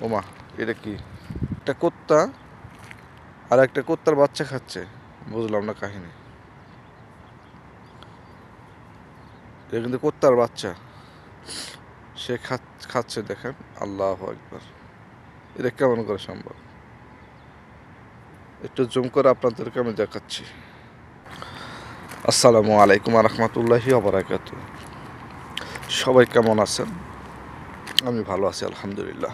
ওমা, এটা কি? একটা কুত্তা আর একটা কুত্তার বাচ্চা খাচ্ছে। বুঝলাম না কাহিনী। এটা কিন্তু কুত্তার বাচ্চা, সে খাচ্ছে। দেখেন, আল্লাহু আকবার। এটা কেমন করে সম্ভব? একটু জুম করে আপনাদেরকে আমি দেখাচ্ছি। আসসালামু আলাইকুম রহমতুল্লাহি ওবারাকাতু। সবাই কেমন আছেন? আমি ভালো আছি, আলহামদুলিল্লাহ।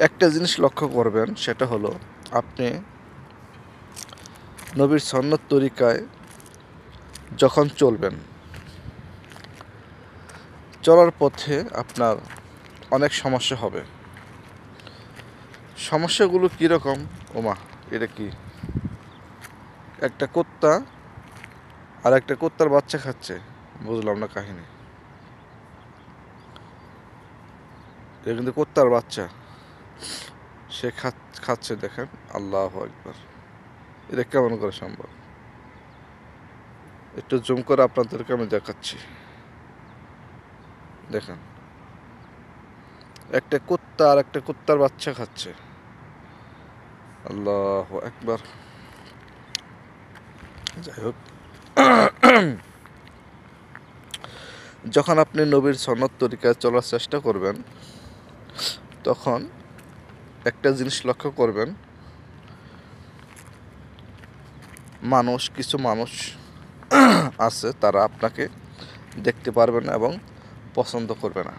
একটা জিনিস লক্ষ্য করবেন, সেটা হলো আপনি নবীর সুন্নাত তরিকায় যখন চলবেন, চলার পথে আপনার অনেক সমস্যা হবে। সমস্যাগুলো কীরকম? ওমা, এটা কি? একটা কুত্তা আর একটা কুত্তার বাচ্চা খাচ্ছে। বুঝলাম না কাহিনী। এটা কিন্তু কুত্তার বাচ্চা, সে খাচ্ছে। দেখেন, আল্লাহু আকবার। এটা কেমন করে সম্ভব? একটু জুম করে আপনাদেরকে আমি দেখাচ্ছি। দেখেন, একটা কুত্তা আর একটা কুত্তার বাচ্চা খাচ্ছে। আল্লাহু আকবার। যাই হোক, যখন আপনি নবীর সুন্নাত তরিকায় চলার চেষ্টা করবেন, তখন একটা জিনিস লক্ষ্য করবেন, কিছু মানুষ আছে, তারা আপনাকে দেখতে পারবে না এবং পছন্দ করবে না।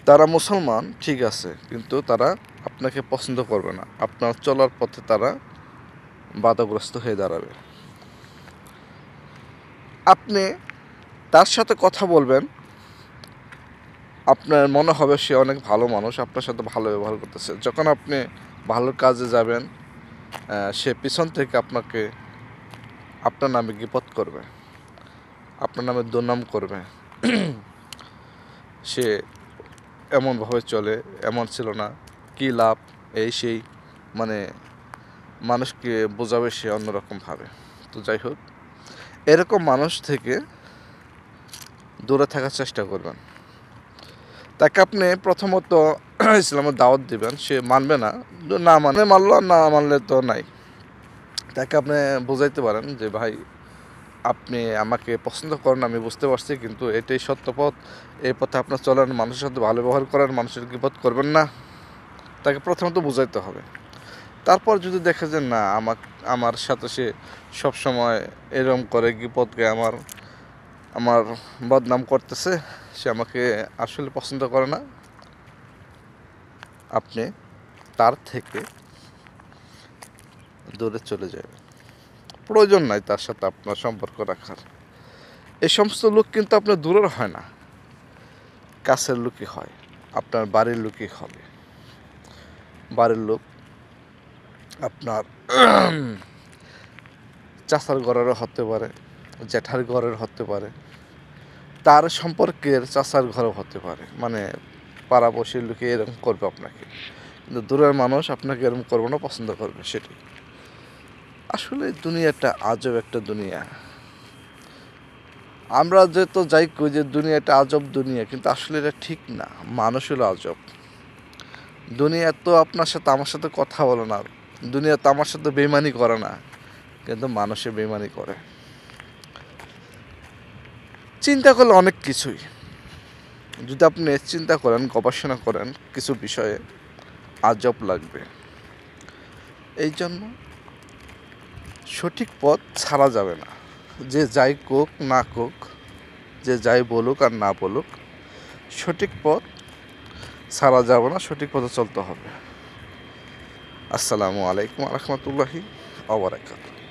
তারা মুসলমান, ঠিক আছে, কিন্তু তারা আপনাকে পছন্দ করবে না। আপনার চলার পথে তারা বাধাগ্রস্ত হয়ে দাঁড়াবে। আপনি তার সাথে কথা বলবেন, আপনার মনে হবে সে অনেক ভালো মানুষ, আপনার সাথে ভালো ব্যবহার করতেছে। যখন আপনি ভালো কাজে যাবেন, সে পিছন থেকে আপনার নামে গীবত করবে, আপনার নামে দুর্নাম করবে। সে এমনভাবে চলে, এমন ছিল না, কী লাভ, এই সেই, মানে মানুষকে বোঝাবে সে অন্যরকমভাবে। তো যাই হোক, এরকম মানুষ থেকে দূরে থাকার চেষ্টা করবেন। তাকে আপনি প্রথমত ইসলামের দাওয়াত দিবেন, সে মানবে না, না মানে মানলো, না মানলে তো নাই। তাকে আপনি বোঝাইতে পারেন যে ভাই, আপনি আমাকে পছন্দ করেন, আমি বুঝতে পারছি, কিন্তু এটাই সত্য পথ, এই পথে আপনার চলেন, মানুষের সাথে ভালো ব্যবহার করেন, মানুষের গীবত করবেন না। তাকে প্রথমত বুঝাইতে হবে। তারপর যদি দেখে যে না, আমার সাথে সে সবসময় এরকম করে গীবত গায়ে আমার বদনাম করতেছে, সে আমাকে আসলে পছন্দ করে না, আপনি তার থেকে দূরে চলে যাবেন। প্রয়োজন নাই তার সাথে আপনার সম্পর্ক রাখার। এই সমস্ত লোক কিন্তু আপনার দূরের হয় না, কাছের লোকই হয়, আপনার বাড়ির লোকই হবে। বাড়ির লোক আপনার চাচার ঘরেরও হতে পারে, জ্যাঠার ঘরের হতে পারে, তার সম্পর্কের চাচার ঘরও হতে পারে, মানে পাড়াপড়শির লোকে এরকম করবে আপনাকে। কিন্তু দূরের মানুষ আপনাকে এরকম করবে না, পছন্দ করবে, সেটাই। আসলে দুনিয়াটা আজব একটা দুনিয়া। আমরা তো যাই কই যে দুনিয়াটা আজব দুনিয়া, কিন্তু আসলে এটা ঠিক না। মানুষ হলো আজব। দুনিয়া তো আপনার সাথে আমার সাথে কথা বলে না, দুনিয়া তো আমার সাথে বেইমানি করে না, কিন্তু মানুষে বেইমানি করে। চিন্তা করলে অনেক কিছুই, যদি আপনি চিন্তা করেন, গবেষণা করেন কিছু বিষয়ে, আজব লাগবে। এই জন্য সঠিক পথ ছাড়া যাবে না। যে যাই কোক না কোক, যে যাই বলুক আর না বলুক, সঠিক পথ ছাড়া যাবে না, সঠিক পথে চলতে হবে। আসসালামু আলাইকুম রহমতুল্লাহি ওয়া বারাকাতুহু।